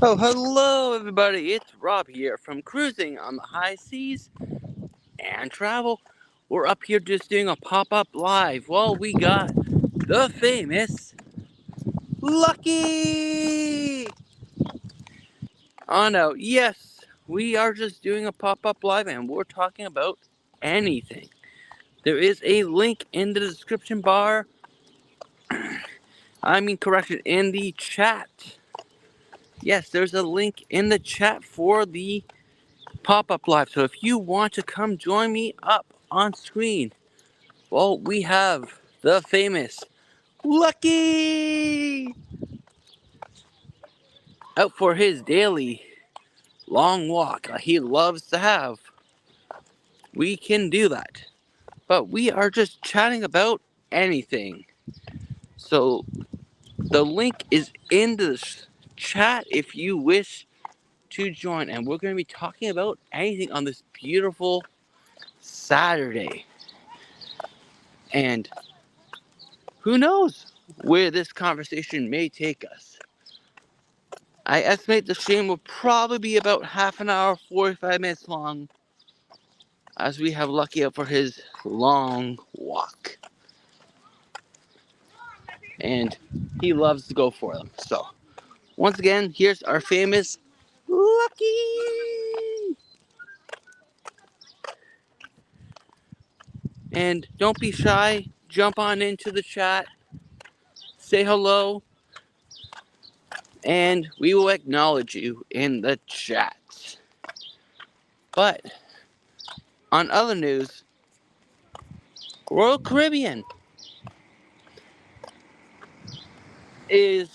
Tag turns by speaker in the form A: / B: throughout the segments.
A: Oh, hello everybody, it's Rob here from Cruising on the High Seas and Travel. We're up here just doing a pop-up live. Well, we got the famous Lucky! Oh no, yes, we are just doing a pop-up live and we're talking about anything. There is a link in the description bar. Correction, in the chat. Yes, there's a link in the chat for the pop-up live. So if you want to come join me up on screen, well, we have the famous Lucky out for his daily long walk he loves to have. We can do that. But we are just chatting about anything. So the link is in the chat if you wish to join. And we're going to be talking about anything on this beautiful Saturday. And who knows where this conversation may take us. I estimate the stream will probably be about half an hour, 45 minutes long, as we have Lucky out for his long walk. And he loves to go for them. So, once again, here's our famous Lucky! And don't be shy, jump on into the chat, say hello, and we will acknowledge you in the chat. But, on other news, Royal Caribbean is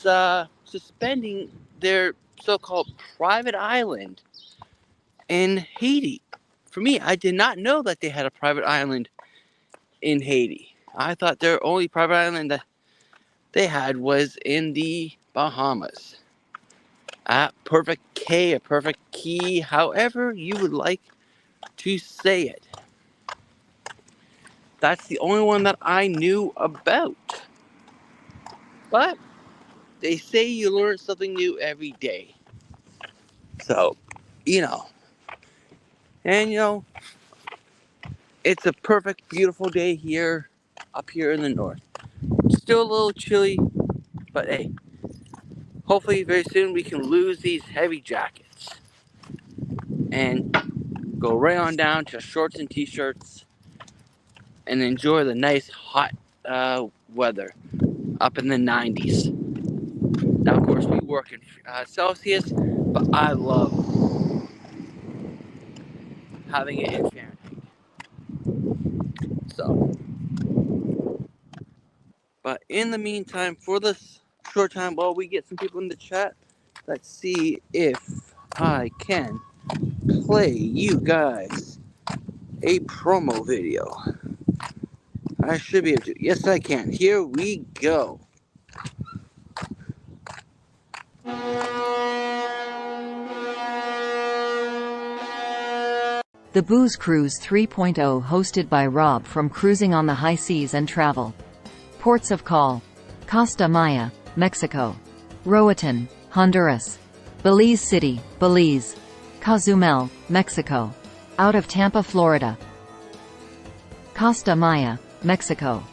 A: suspending their so-called private island in Haiti. For me, I did not know that they had a private island in Haiti. I thought their only private island that they had was in the Bahamas. At Perfect K, a Perfect Key, however you would like to say it. That's the only one that I knew about. But they say you learn something new every day. So, and it's a perfect, beautiful day here, up here in the north. Still a little chilly, but hey, hopefully very soon we can lose these heavy jackets and go right on down to shorts and t-shirts and enjoy the nice hot weather up in the 90s. Now, of course, we work in Celsius, but I love having it in Fahrenheit. So, but in the meantime, for this short time, while we get some people in the chat, let's see if I can play you guys a promo video. I should be able to. Yes, I can. Here we go.
B: The Booze Cruise 3.0, hosted by Rob from Cruising on the High Seas and Travel. Ports of call: Costa Maya, Mexico; Roatan, Honduras; Belize City, Belize; Cozumel, Mexico; out of Tampa, Florida; Costa Maya, Mexico;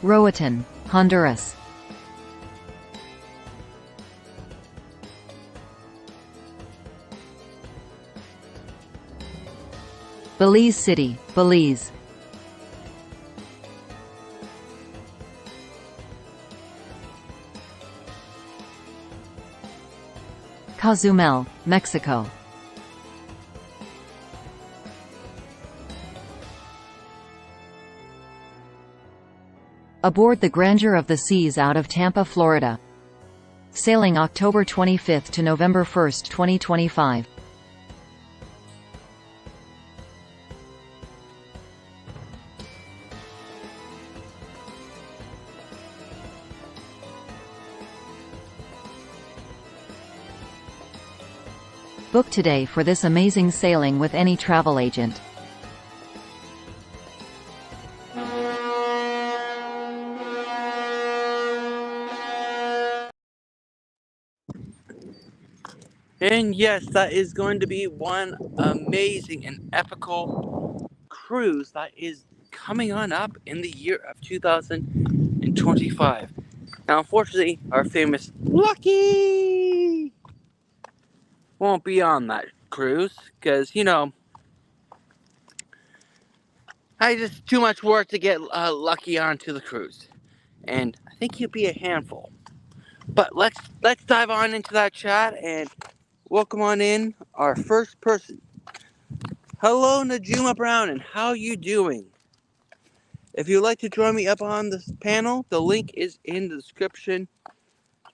B: Roatan, Honduras; Belize City, Belize; Cozumel, Mexico. Aboard the Grandeur of the Seas out of Tampa, Florida. Sailing October 25 to November 1, 2025. Book today for this amazing sailing with any travel agent.
A: And yes, that is going to be one amazing and epical cruise that is coming on up in the year of 2025. Now, unfortunately, our famous Lucky won't be on that cruise because, I just too much work to get Lucky onto the cruise, and I think he'll be a handful. But let's dive on into that chat and welcome on in our first person. Hello, Najuma Brown, and how you doing? If you'd like to join me up on this panel, the link is in the description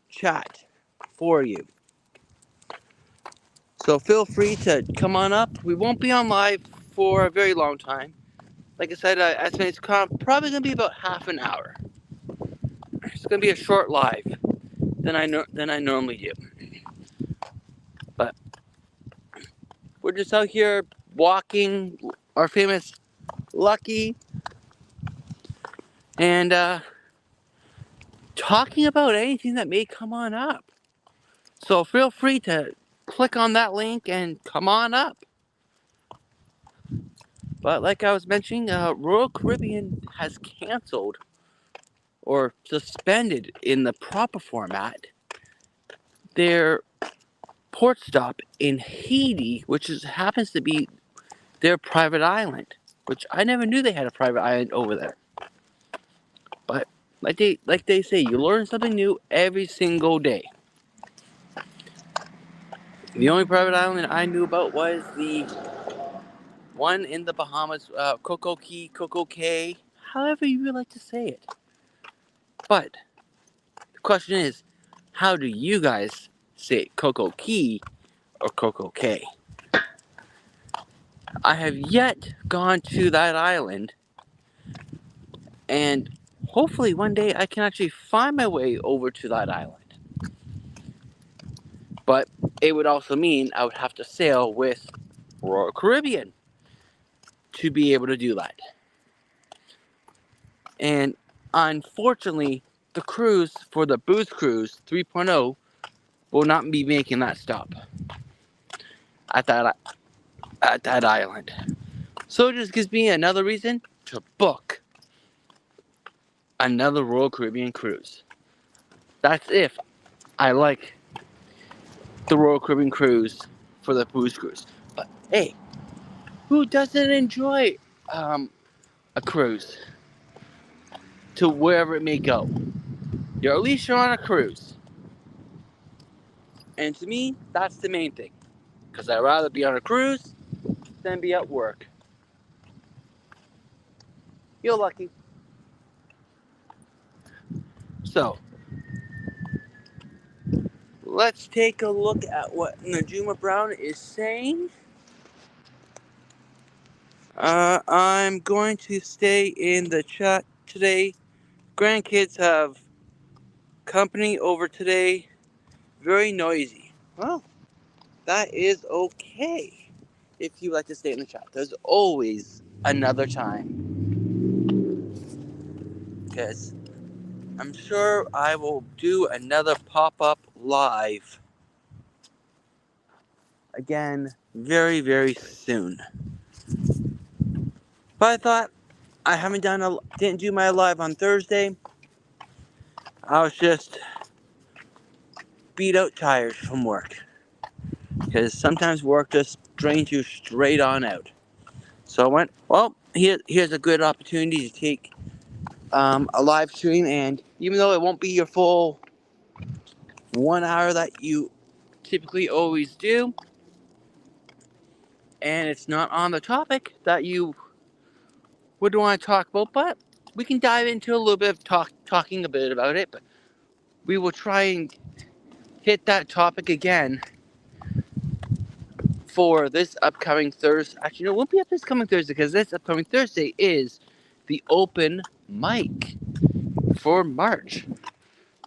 A: chat for you. So feel free to come on up. We won't be on live for a very long time. Like I said, I estimate it's probably going to be about half an hour. It's going to be a short live than I normally do. But we're just out here walking our famous Lucky and talking about anything that may come on up. So feel free to click on that link and come on up. But like I was mentioning, Royal Caribbean has canceled or suspended in the proper format their port stop in Haiti, which happens to be their private island, which I never knew they had a private island over there. But like they say, you learn something new every single day. The only private island I knew about was the one in the Bahamas, Coco Key, Coco Cay, however you would like to say it. But the question is, how do you guys say it, Coco Key or Coco Cay? I have yet gone to that island, and hopefully one day I can actually find my way over to that island. But it would also mean I would have to sail with Royal Caribbean to be able to do that. And unfortunately, the cruise for the Booze Cruise 3.0 will not be making that stop at that island. So it just gives me another reason to book another Royal Caribbean cruise. That's if I like the Royal Caribbean cruise for the Booze Cruise. But hey, who doesn't enjoy a cruise to wherever it may go? At least you're on a cruise. And to me, that's the main thing. Because I'd rather be on a cruise than be at work. You're lucky. So, let's take a look at what Najuma Brown is saying. I'm going to stay in the chat today. Grandkids have company over today. Very noisy. Well, that is okay. If you like to stay in the chat, there's always another time. Because I'm sure I will do another pop-up live again very, very soon. But I thought I didn't do my live on Thursday. I was just beat out tired from work. Because sometimes work just drains you straight on out. So I went, well, here's a good opportunity to take a live stream, and even though it won't be your full 1 hour that you typically always do, and it's not on the topic that you would want to talk about, but we can dive into a little bit of talking a bit about it, but we will try and hit that topic again for this upcoming Thursday. Actually, no, it won't be up this coming Thursday, because this upcoming Thursday is the open mic for March.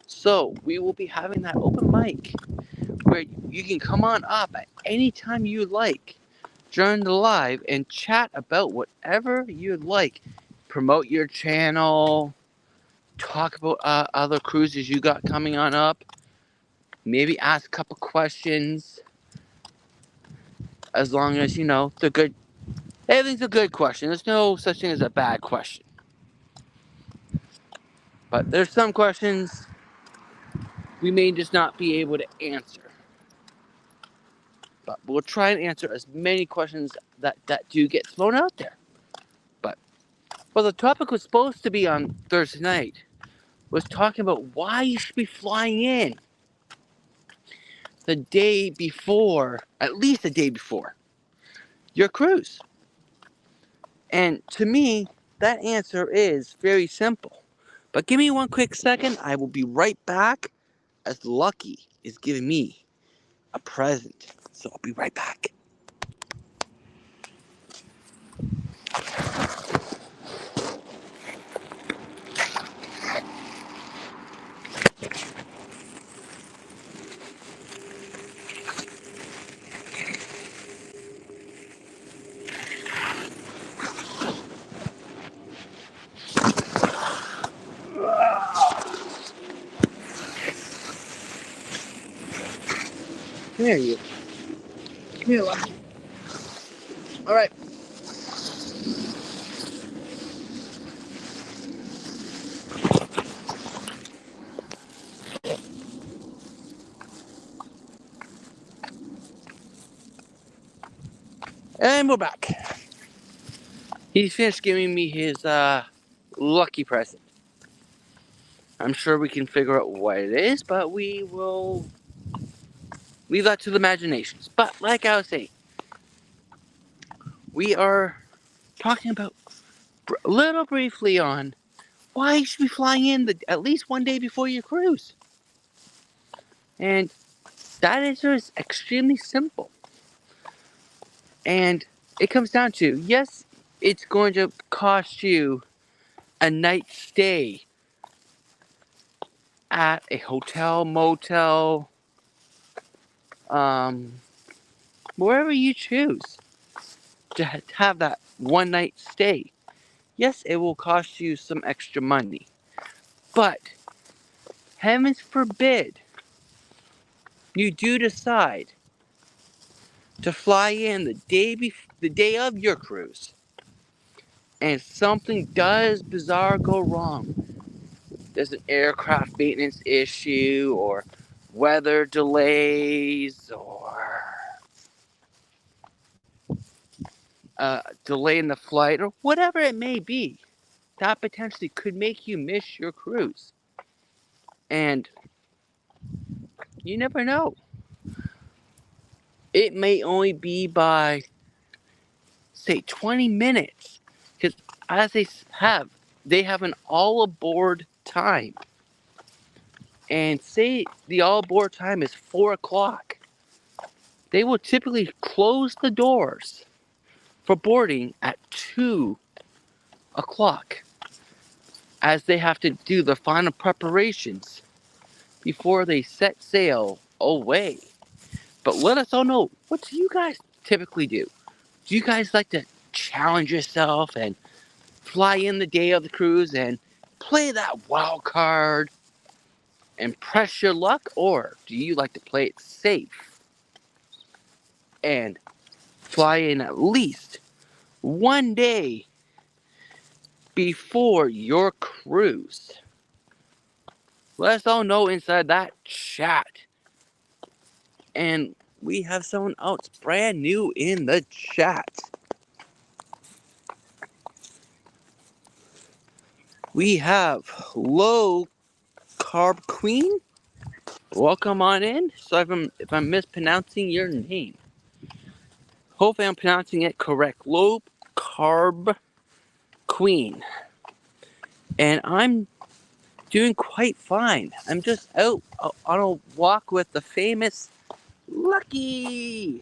A: So we will be having that open mic where you can come on up at any time you like during the live and chat about whatever you'd like. Promote your channel, talk about other cruises you got coming on up, maybe ask a couple questions, as long as, they're good. Everything's a good question. There's no such thing as a bad question. But there's some questions we may just not be able to answer. But we'll try and answer as many questions that do get thrown out there. But the topic was supposed to be on Thursday night was talking about why you should be flying in the day before, at least the day before your cruise. And to me, that answer is very simple. But give me one quick second. I will be right back, as Lucky is giving me a present. So I'll be right back. Come here, you. Come here, Lucky. All right. And we're back. He's finished giving me his lucky present. I'm sure we can figure out what it is, but we will leave that to the imaginations. But like I was saying, we are talking about a little briefly on why you should be flying in at least one day before your cruise. And that answer is extremely simple. And it comes down to, yes, it's going to cost you a night's stay at a hotel, motel, wherever you choose to have that one night stay. Yes, it will cost you some extra money. But, heavens forbid, you do decide to fly in the day of your cruise, and something does bizarre go wrong. There's an aircraft maintenance issue, or weather delays, or delay in the flight, or whatever it may be, that potentially could make you miss your cruise. And you never know. It may only be by, say, 20 minutes. Because as they have an all aboard time. And say the all aboard time is 4 o'clock. They will typically close the doors for boarding at 2 o'clock, as they have to do the final preparations before they set sail away. But let us all know, what do you guys typically do? Do you guys like to challenge yourself and fly in the day of the cruise and play that wild card and press your luck? Or do you like to play it safe and fly in at least one day before your cruise? Let us all know inside that chat. And we have someone else brand new in the chat. We have Low Carb Queen. Welcome on in. So if I'm mispronouncing your name, hopefully I'm pronouncing it correct. Low Carb Queen. And I'm doing quite fine. I'm just out on a walk with the famous Lucky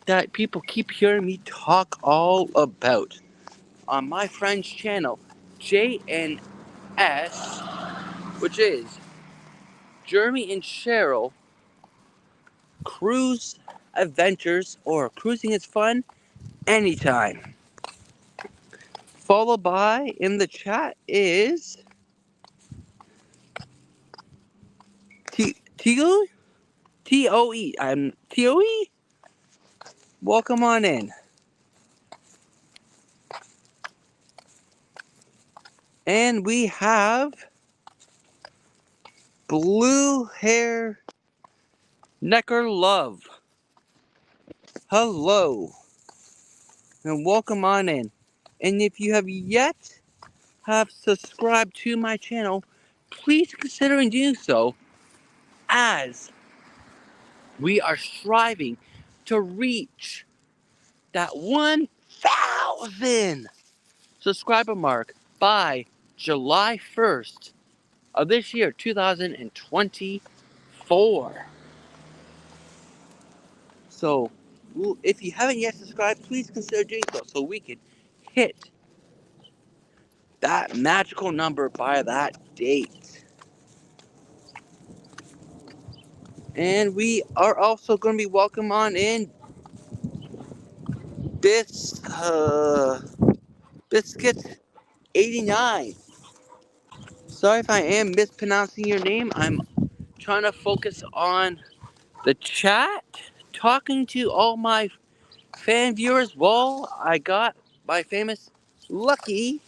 A: that people keep hearing me talk all about on my friend's channel, JNS, which is Jeremy and Cheryl cruise adventures or cruising is fun anytime. Followed by in the chat is Toe. Toe. I'm Toe. Welcome on in. And we have Blue Hair Necker Love. Hello. And welcome on in. And if you have yet have subscribed to my channel, please consider doing so, as we are striving to reach that 1,000 subscriber mark by July 1st of this year, 2024. So, if you haven't yet subscribed, please consider doing so we can hit that magical number by that date. And we are also going to be welcome on in Biscuit 89. Sorry if I am mispronouncing your name. I'm trying to focus on the chat, talking to all my fan viewers while I got my famous Lucky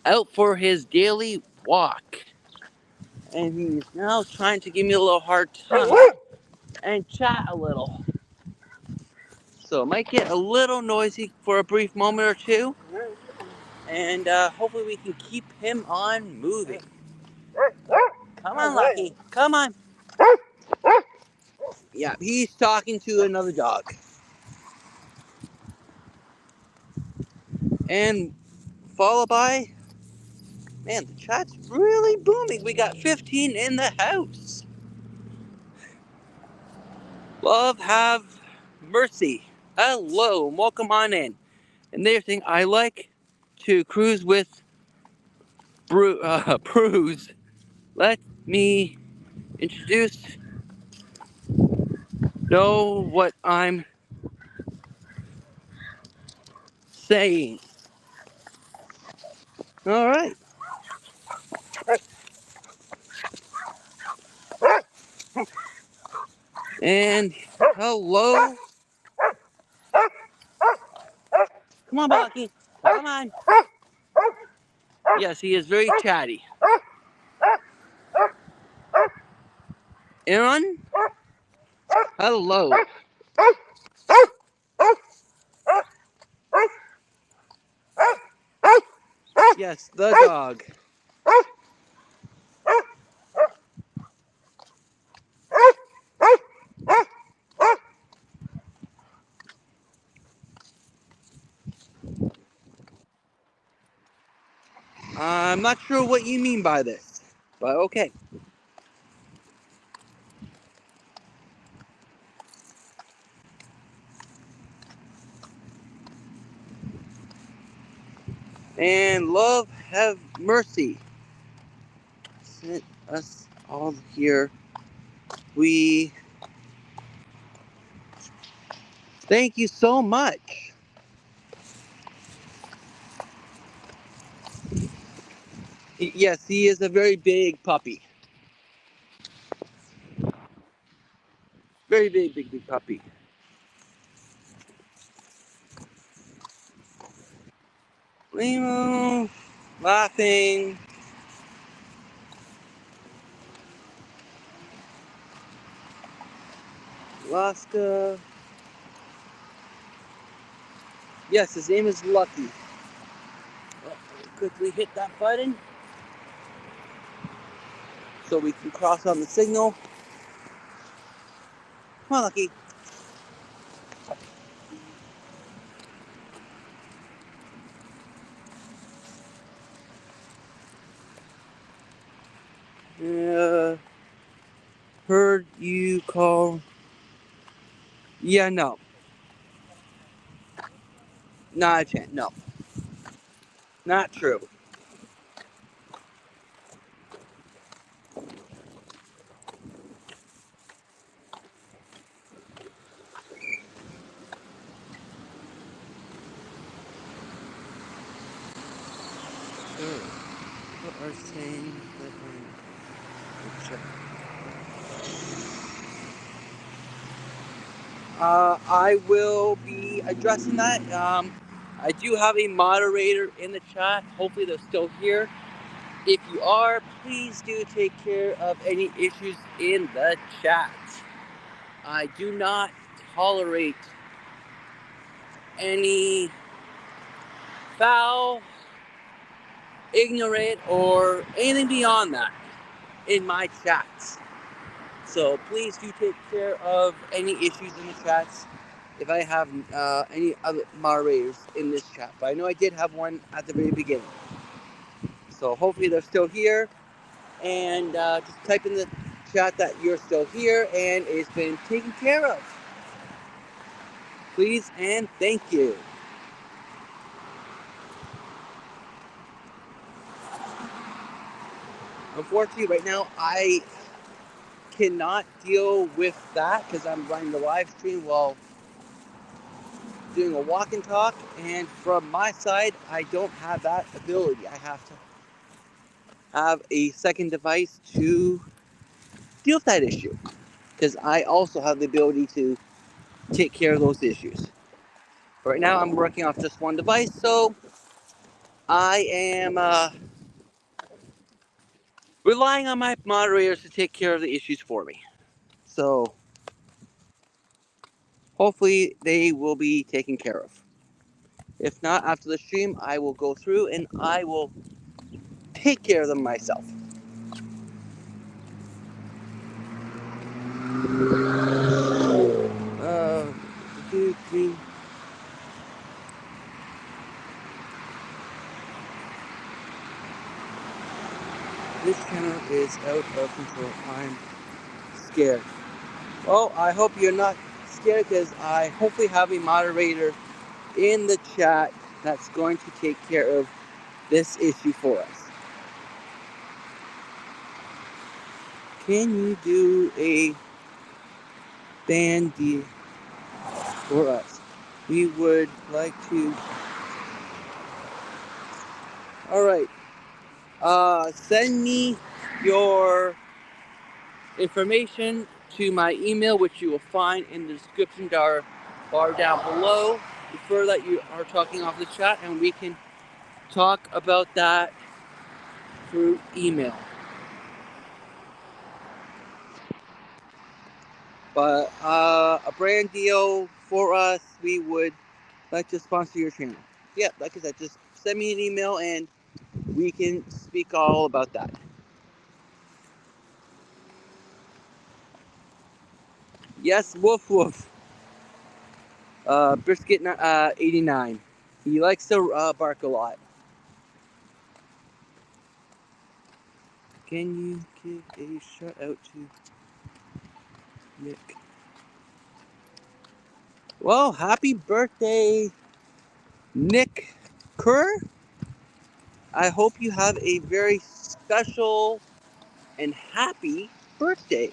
A: out for his daily walk. And he's now trying to give me a little hard time and chat a little. So it might get a little noisy for a brief moment or two. And hopefully we can keep him on moving. Come on, Lucky. Come on. Yeah, he's talking to another dog. And followed by, man, the chat's really booming. We got 15 in the house. Love have mercy. Hello, and welcome on in. And they're saying, I like to cruise with Bruce. Let me know what I'm saying. All right. And hello. Come on, Bucky. Come on. Yes, he is very chatty. Aaron, hello. Yes, the dog. I'm not sure what you mean by this, but okay. And love have mercy sent us all here. We thank you so much. Yes, he is a very big puppy. Very big puppy. Limo, laughing. Alaska. Yes, his name is Lucky. Quickly hit that button so we can cross on the signal. Come on, Lucky. Heard you call. Yeah, no. Not a chance. No. Not true. People are saying that I will be addressing that. I do have a moderator in the chat. Hopefully they're still here. If you are, please do take care of any issues in the chat. I do not tolerate any foul, ignorant, or anything beyond that in my chats. So please do take care of any issues in the chats if I have any other moderators in this chat. But I know I did have one at the very beginning. So hopefully they're still here. And just type in the chat that you're still here and it's been taken care of. Please and thank you. Unfortunately, right now I cannot deal with that because I'm running the live stream while doing a walk and talk, and from my side I don't have that ability. I have to have a second device to deal with that issue because I also have the ability to take care of those issues. Right now I'm working off just one device, so I am relying on my moderators to take care of the issues for me. So hopefully they will be taken care of. If not, after the stream, I will go through and I will take care of them myself. Green. This channel is out of control. I'm scared. Well, I hope you're not scared because I hopefully have a moderator in the chat that's going to take care of this issue for us. Can you do a band deal for us? We would like to. All right. Send me your information to my email, which you will find in the description bar down below. Prefer that you are talking off the chat, and we can talk about that through email. But a brand deal for us, we would like to sponsor your channel. Yeah, like I said, just send me an email and we can speak all about that. Yes, woof woof. Brisket 89. He likes to bark a lot. Can you give a shout out to Nick? Well, happy birthday, Nick Kerr. I hope you have a very special and happy birthday.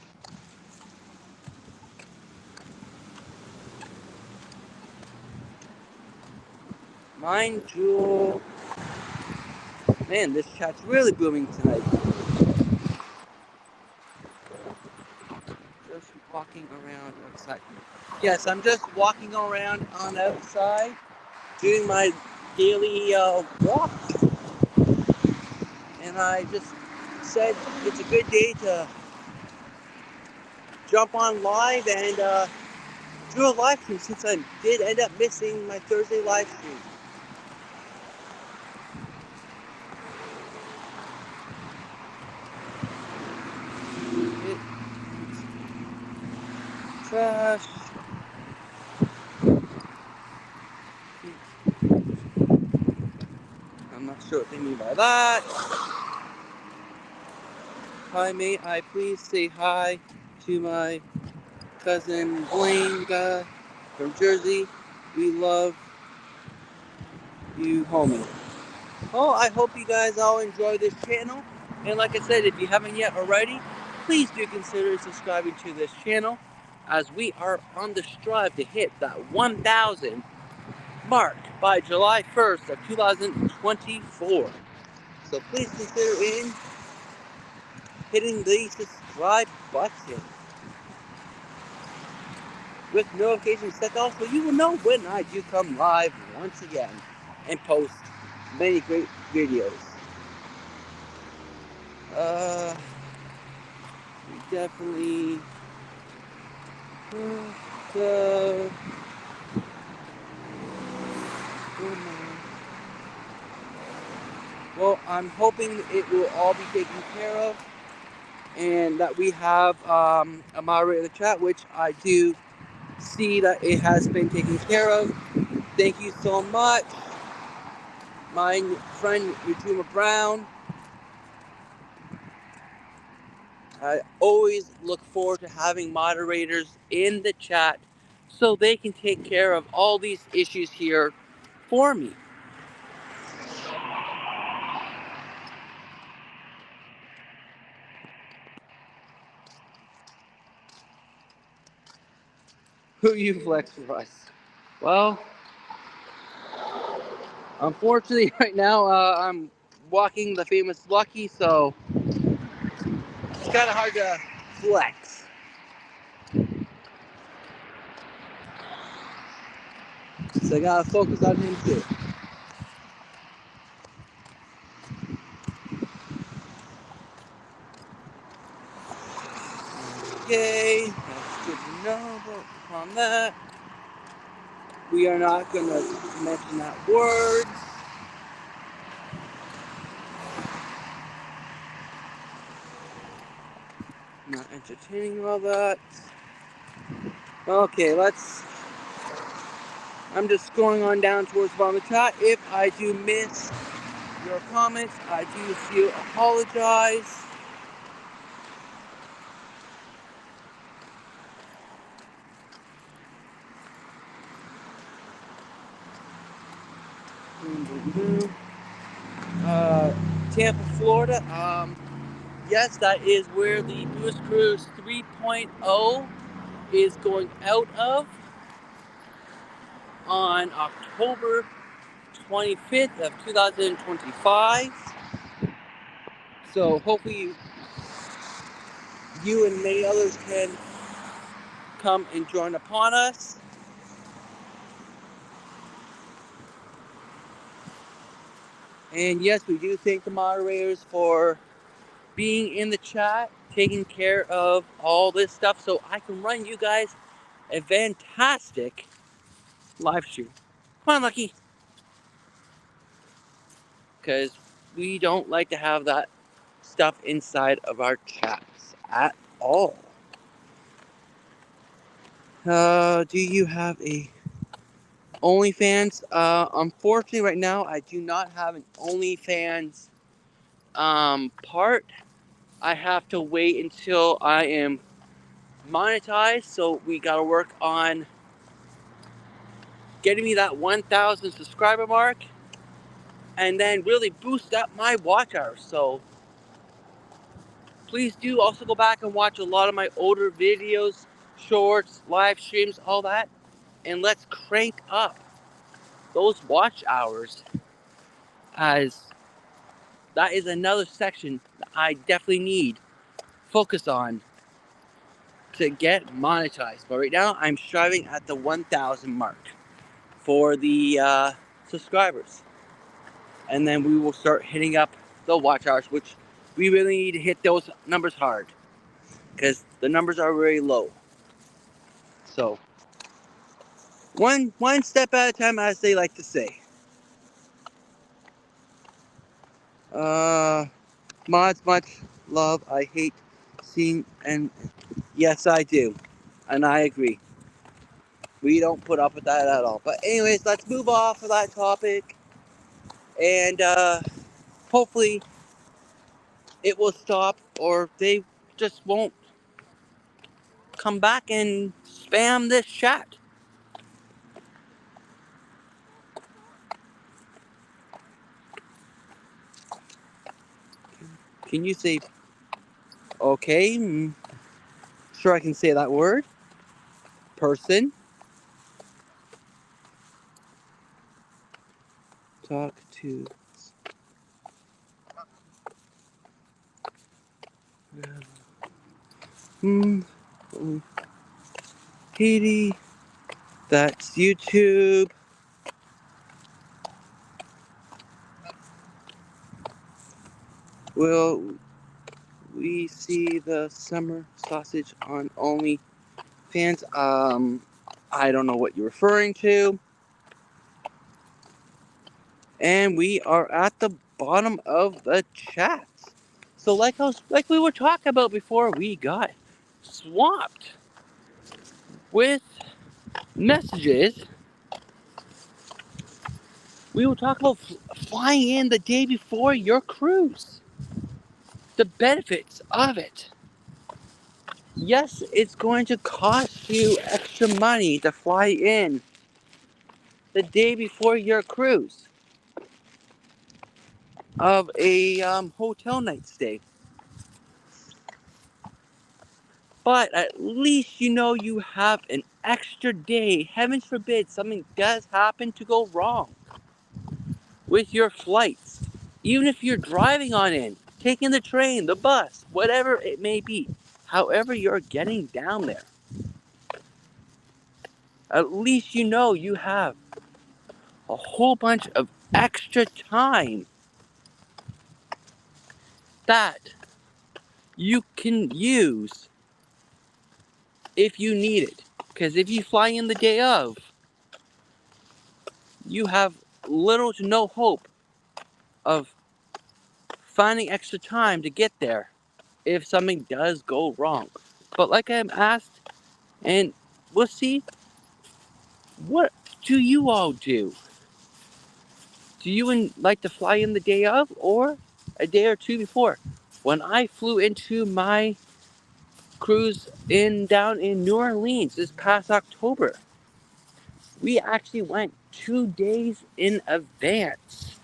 A: Mind Jewel. Man, this chat's really booming tonight. Just walking around outside. Yes, I'm just walking around on outside, doing my daily walk. And I just said it's a good day to jump on live and do a live stream since I did end up missing my Thursday live stream. Trash. I'm not sure what they mean by that. Hi, may I please say hi to my cousin Blaine guy from Jersey. We love you, homie. Oh, I hope you guys all enjoy this channel. And like I said, if you haven't yet already, please do consider subscribing to this channel as we are on the strive to hit that 1,000 mark by July 1st of 2024. So please consider hitting the subscribe button with notifications set off so you will know when I do come live once again and post many great videos. We definitely well, I'm hoping it will all be taken care of and that we have a moderator in the chat, which I do see that it has been taken care of. Thank you so much, my friend Yujuma Brown. I always look forward to having moderators in the chat so they can take care of all these issues here for me. Who you flex for us? Well, unfortunately, right now I'm walking the famous Lucky, so it's kind of hard to flex. So I gotta focus on him too. Okay, that's good to know upon that. We are not gonna mention that word. Not entertaining about that. Okay, I'm just scrolling on down towards the bottom of the chat. If I do miss your comments, I do apologize. Tampa, Florida. Yes, that is where the Boost Cruise 3.0 is going out of on October 25th of 2025. So hopefully you and many others can come and join upon us. And yes, we do thank the moderators for being in the chat, taking care of all this stuff so I can run you guys a fantastic live stream. Come on, Lucky. Because we don't like to have that stuff inside of our chats at all. Do you have a OnlyFans? Unfortunately, right now, I do not have an OnlyFans part. I have to wait until I am monetized, so we gotta work on getting me that 1,000 subscriber mark and then really boost up my watch hours. So please do also go back and watch a lot of my older videos, shorts, live streams, all that, and let's crank up those watch hours, as that is another section that I definitely need focus on to get monetized. But right now I'm striving at the 1,000 mark for the subscribers, and then we will start hitting up the watch hours, which we really need to hit those numbers hard because the numbers are very low. So one step at a time, as they like to say. Mods, much love. I hate seeing, and yes, I do, and I agree. We don't put up with that at all. But anyways, let's move off of that topic, and hopefully it will stop, or they just won't come back and spam this chat. Can you say, okay, sure I can say that word, person, talk to, Hmm. Katie, that's YouTube. Will we see the summer sausage on OnlyFans? I don't know what you're referring to. And we are at the bottom of the chat. So like we were talking about before, we got swamped with messages. We were talking about flying in the day before your cruise. The benefits of it. Yes, it's going to cost you extra money to fly in the day before your cruise of a hotel night stay. But at least you know you have an extra day. Heavens forbid something does happen to go wrong with your flights. Even if you're driving on in, taking the train, the bus, whatever it may be. However you're getting down there. At least you know you have a whole bunch of extra time that you can use if you need it. Because if you fly in the day of, you have little to no hope of finding extra time to get there if something does go wrong. But like I'm asked, and we'll see, what do you all do? Do you like to fly in the day of or a day or two before? When I flew into my cruise down in New Orleans this past October, we actually went 2 days in advance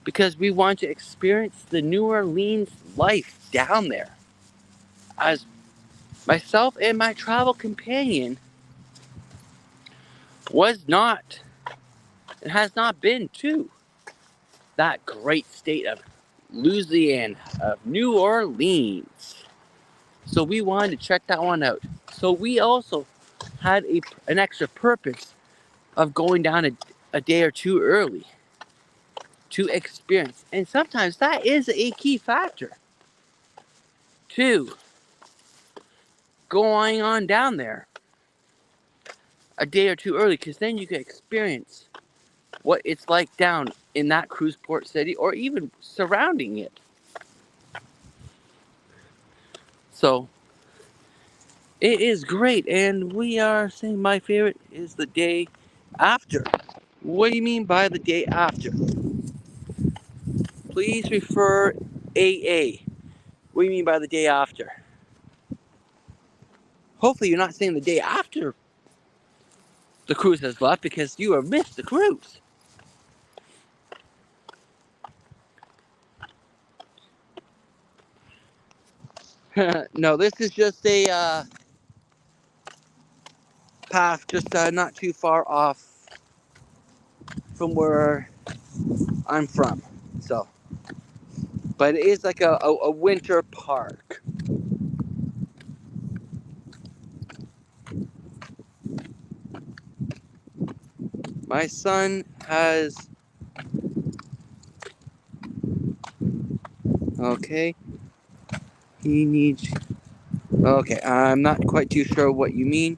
A: because we wanted to experience the New Orleans life down there. As myself and my travel companion was not and has not been to that great state of Louisiana, of New Orleans. So we wanted to check that one out. So we also had an extra purpose of going down a day or two early to experience. And sometimes that is a key factor to going on down there a day or two early, because then you can experience what it's like down in that cruise port city or even surrounding it. So it is great, and we are saying my favorite is the day after. What do you mean by the day after? Please refer AA. What do you mean by the day after? Hopefully you're not saying the day after the cruise has left, because you have missed the cruise. No, this is just a path just not too far off from where I'm from. So, but it is like a winter park. My son has, okay, he needs, okay, I'm not quite too sure what you mean.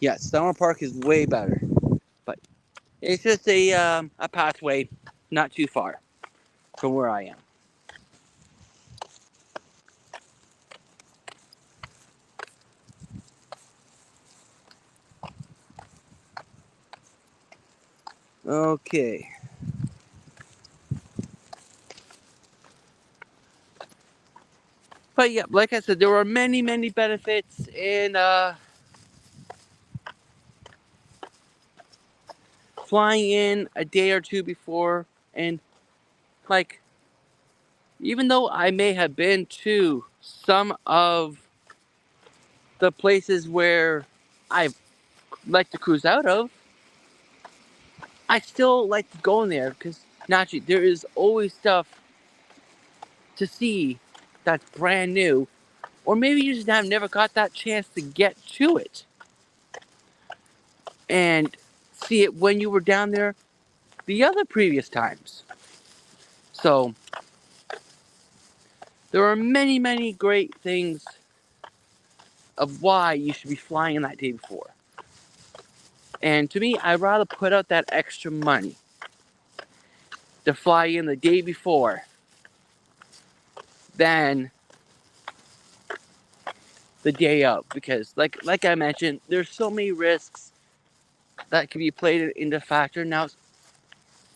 A: Yes, Summer Park is way better, but it's just a pathway not too far from where I am. Okay. But yeah, like I said, there are many, many benefits in flying in a day or two before. And like, even though I may have been to some of the places where I like to cruise out of, I still like going there because naturally there is always stuff to see that's brand new, or maybe you just have never got that chance to get to it and see it when you were down there the other previous times. So there are many, many great things of why you should be flying in that day before. And to me, I'd rather put out that extra money to fly in the day before than the day of, because like I mentioned, there's so many risks that can be played into factor. Now,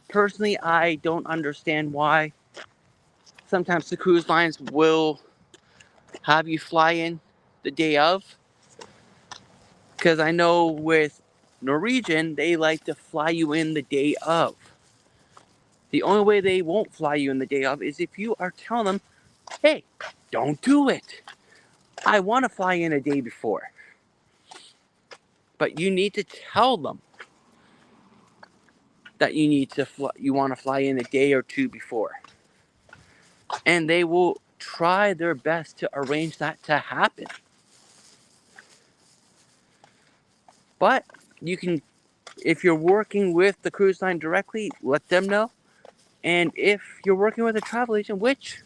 A: personally, I don't understand why sometimes the cruise lines will have you fly in the day of, because I know with Norwegian, they like to fly you in the day of. The only way they won't fly you in the day of is if you are telling them, hey, don't do it. I want to fly in a day before. But you need to tell them that you want to fly in a day or two before. And they will try their best to arrange that to happen. But you can, if you're working with the cruise line directly, let them know. And if you're working with a travel agent, which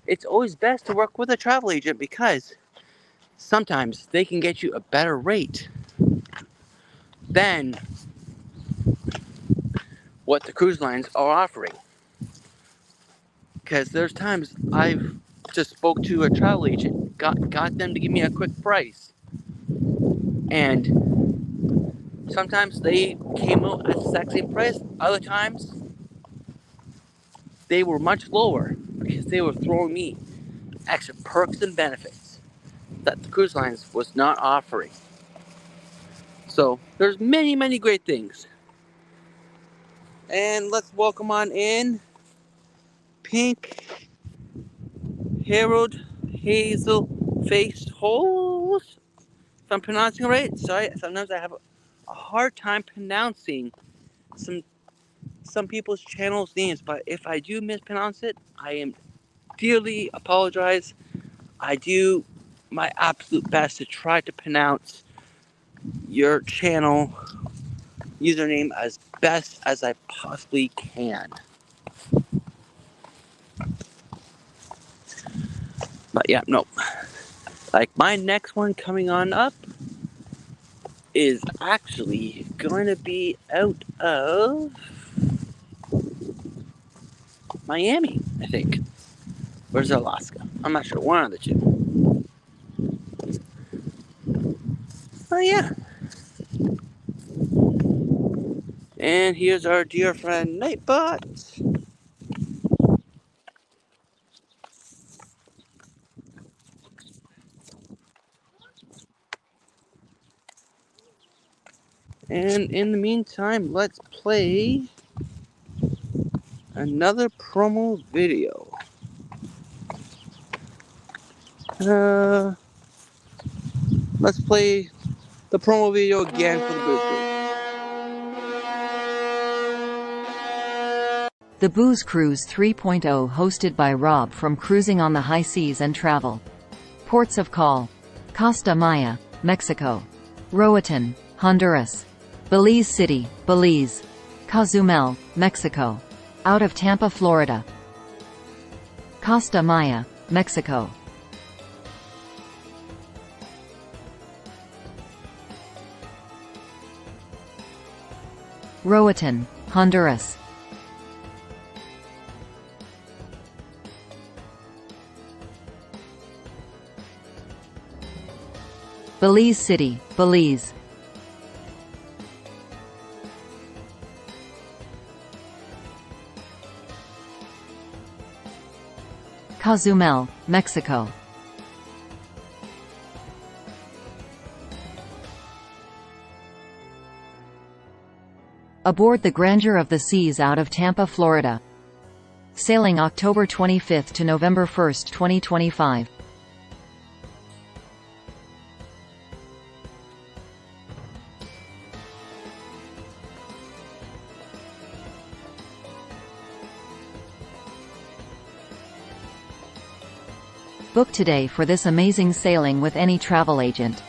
A: it's always best to work with a travel agent, because sometimes they can get you a better rate than what the cruise lines are offering. Because there's times I've just spoke to a travel agent, got them to give me a quick price, and sometimes they came out at the exact same price. Other times they were much lower because they were throwing me extra perks and benefits that the cruise lines was not offering. So there's many, many great things. And let's welcome on in Pink Harold Hazel Face Holes. If I'm pronouncing it right, sorry, sometimes I have a hard time pronouncing some people's channels' names, but if I do mispronounce it, I am dearly apologize. I do my absolute best to try to pronounce your channel username as best as I possibly can. But yeah, no. Like my next one coming on up is actually going to be out of Miami, I think. Where's Alaska? I'm not sure. One of the two. Oh yeah. And here's our dear friend Nightbot. And in the meantime, let's play another promo video. Let's play the promo video again for the Booze Cruise.
B: The Booze Cruise 3.0, hosted by Rob from Cruising on the High Seas and Travel. Ports of call: Costa Maya, Mexico; Roatan, Honduras; Belize City, Belize; Cozumel, Mexico; out of Tampa, Florida; Costa Maya, Mexico; Roatan, Honduras; Belize City, Belize; Cozumel, Mexico. Aboard the Grandeur of the Seas out of Tampa, Florida. Sailing October 25 to November 1, 2025. Book today for this amazing sailing with any travel agent.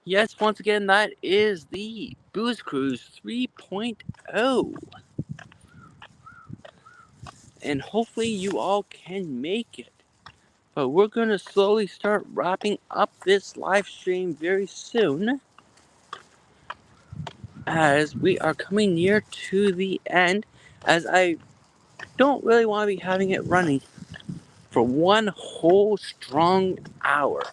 A: Yes, once again, that is the Booze Cruise 3.0. And hopefully you all can make it. But we're going to slowly start wrapping up this live stream very soon, as we are coming near to the end, as I don't really want to be having it running for one whole strong hour.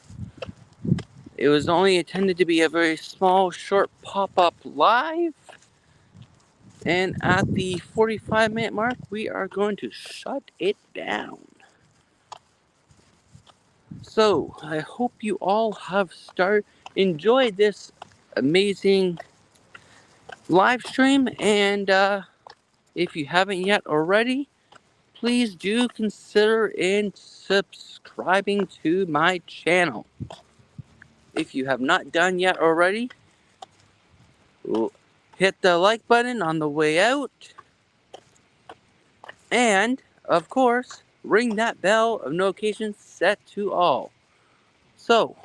A: It was only intended to be a very small, short pop-up live. And at the 45-minute mark, we are going to shut it down. So, I hope you all have enjoyed this amazing live stream. And if you haven't yet already, please do consider in subscribing to my channel. If you have not done yet already, hit the like button on the way out. And, of course, ring that bell of notifications set to all. So,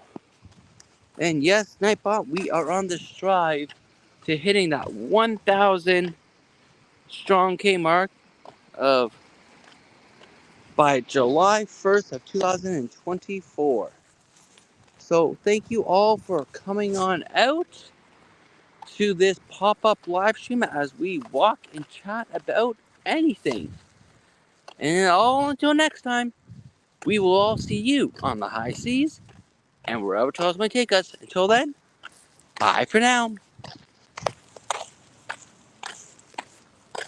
A: and yes, Nightbot, we are on the strive to hitting that 1,000 strong K mark of by July 1st of 2024. So thank you all for coming on out to this pop-up live stream as we walk and chat about anything. And all until next time, we will all see you on the high seas and wherever Charles may take us. Until then, bye for now.